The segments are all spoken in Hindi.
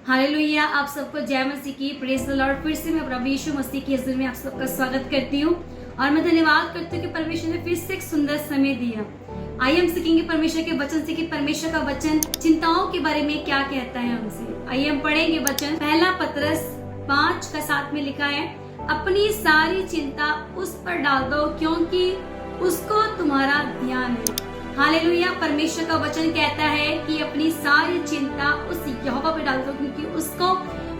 हालेलुया। आप सबको जय मसीह की, प्रेज द लॉर्ड। फिर से मैं प्रभु यीशु मसीह की हज़ूर में आप सबका स्वागत करती हूँ और मैं धन्यवाद करती हूँ कि परमेश्वर ने फिर से एक सुंदर समय दिया। आइए हम सीखेंगे परमेश्वर के वचन से कि परमेश्वर का वचन चिंताओं के बारे में क्या कहता है हमसे। आइए हम पढ़ेंगे वचन। पहला पतरस 5:7 में लिखा है, अपनी सारी चिंता उस पर डाल दो क्योंकि उसको तुम्हारा ध्यान है। हालेलुया। परमेश्वर का वचन कहता है कि अपनी सारी चिंता उस यहोवा पे डाल दो क्योंकि उसको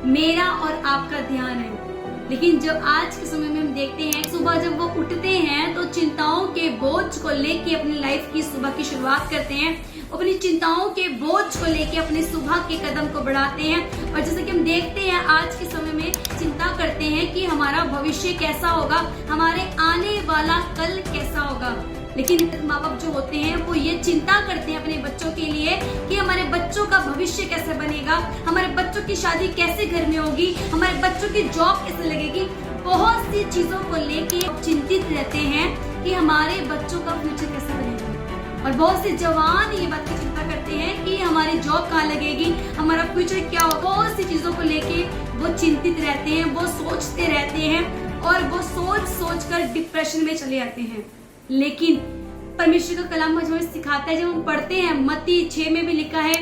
मेरा और आपका ध्यान है। लेकिन जब आज के समय में हम देखते हैं, सुबह जब वो उठते हैं तो चिंताओं के बोझ को लेके अपनी लाइफ की सुबह की शुरुआत करते हैं, अपनी चिंताओं के बोझ को लेके अपने सुबह के कदम को बढ़ाते हैं। और जैसे कि हम देखते हैं आज के समय में चिंता करते हैं कि हमारा भविष्य कैसा होगा, हमारे आने वाला कल कैसा होगा। लेकिन माँ बाप जो होते हैं वो ये चिंता करते हैं अपने बच्चों के लिए कि हमारे बच्चों का भविष्य कैसे बनेगा, हमारे बच्चों की शादी कैसे घर में होगी, हमारे बच्चों की जॉब कैसे लगेगी। बहुत सी चीजों को लेके चिंतित रहते हैं कि हमारे बच्चों का फ्यूचर कैसे बनेगा। और बहुत से जवान ये बात की चिंता करते हैं कि हमारी जॉब कहाँ लगेगी, हमारा फ्यूचर क्या होगा। बहुत सी चीजों को लेके वो चिंतित रहते हैं, वो सोचते रहते हैं और वो सोच कर डिप्रेशन में चले जाते हैं। लेकिन परमेश्वर का कलाम हमें सिखाता है, जब हम पढ़ते हैं मत्ती 6 में भी लिखा है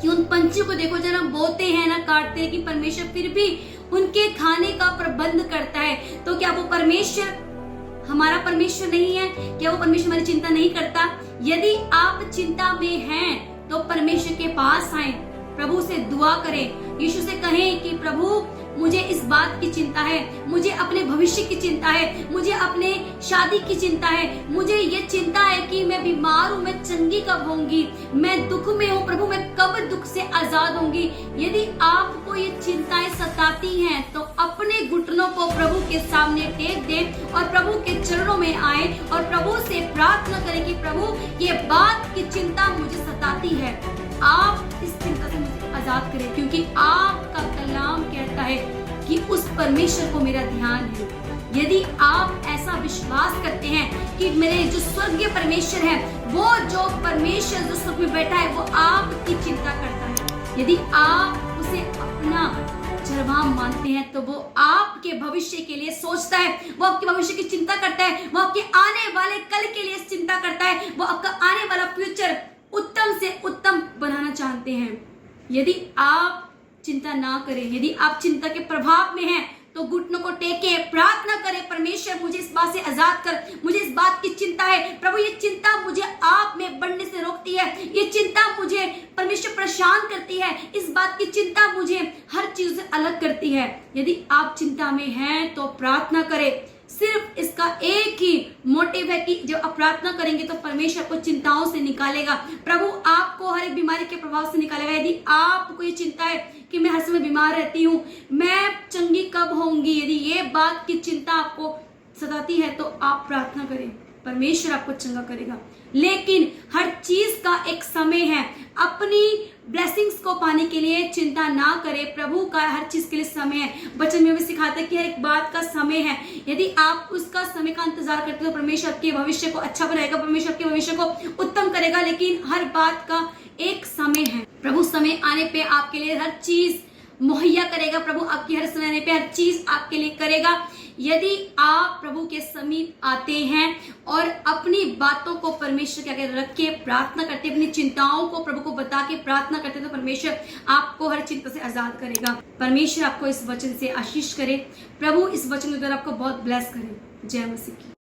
कि उन पंछियों को देखो जो ना बोते हैं ना काटते हैं, कि परमेश्वर फिर भी उनके खाने का प्रबंध करता है। तो क्या वो परमेश्वर हमारा परमेश्वर नहीं है? क्या वो परमेश्वर हमारी चिंता नहीं करता? यदि आप चिंता में हैं तो परमेश्वर के पास आए, प्रभु से दुआ करें, यीशु से कहें कि प्रभु मुझे इस बात की चिंता है, मुझे अपने भविष्य की चिंता है, मुझे अपने शादी की चिंता है, मुझे ये चिंता है कि मैं बीमार हूँ, मैं चंगी कब होंगी, मैं दुख में हूँ, प्रभु मैं कब दुख से आजाद होंगी। यदि आपको ये चिंताएं सताती हैं तो अपने घुटनों को प्रभु के सामने टेक दें और प्रभु के चरणों में आए और प्रभु से प्रार्थना करें कि प्रभु ये बात की चिंता मुझे सताती है, आप इस चिंता से मुझे आजाद करें, क्योंकि आपका कलाम कहता है कि उस परमेश्वर को मेरा ध्यान है। यदि आप ऐसा विश्वास करते हैं कि मेरे जो स्वर्गीय परमेश्वर है, वो जो परमेश्वर जो स्वर्ग में बैठा है, वो आपकी चिंता करता है, यदि आप उसे अपना चरवाहा मानते हैं तो वो आपके भविष्य के लिए सोचता है, वो आपके भविष्य की चिंता करता है, वो आपके आने वाले कल के लिए चिंता करता है, वो आपका आने वाला फ्यूचर उत्तम से उत्तम बनाना चाहते हैं। यदि आप चिंता ना करें, यदि आप चिंता के प्रभाव में हैं तो घुटनों को टेके प्रार्थना करें, परमेश्वर मुझे इस बात से आजाद कर, मुझे इस बात की चिंता है प्रभु, ये चिंता मुझे आप में बढ़ने से रोकती है, ये चिंता मुझे परमेश्वर परेशान करती है, इस बात की चिंता मुझे हर चीज से अलग करती है। यदि आप चिंता में हैं तो प्रार्थना करें। सिर्फ इसका एक ही मोटिव है कि जब आप प्रार्थना करेंगे तो परमेश्वर को चिंताओं से निकालेगा, प्रभु आपको हर एक बीमारी के प्रभाव से निकालेगा। यदि आपको ये चिंता है कि मैं हर समय बीमार रहती हूँ, मैं चंगी कब होंगी, यदि ये बात की चिंता आपको सताती है तो आप प्रार्थना करें, परमेश्वर आपको चंगा करेगा। लेकिन हर चीज का एक समय है, अपनी ब्लेसिंग्स को पाने के लिए चिंता ना करें, प्रभु का हर चीज के लिए समय है। वचन में भी सिखाता है कि हर एक बात का समय है। यदि आप उसका समय का इंतजार करते हो तो परमेश्वर आपके भविष्य को अच्छा बनाएगा, परमेश्वर आपके भविष्य को उत्तम करेगा। लेकिन हर बात का एक समय है, प्रभु समय आने पे आपके लिए हर चीज मुहैया करेगा, प्रभु आपकी हर समय आने पे हर चीज आपके लिए करेगा। यदि आप प्रभु के समीप आते हैं और अपनी बातों को परमेश्वर के आगे रख के प्रार्थना करते, अपनी चिंताओं को प्रभु को बता के प्रार्थना करते, तो परमेश्वर आपको हर चिंता से आजाद करेगा। परमेश्वर आपको इस वचन से आशीष करे, प्रभु इस वचन के द्वारा आपको बहुत ब्लेस करे। जय मसीह की।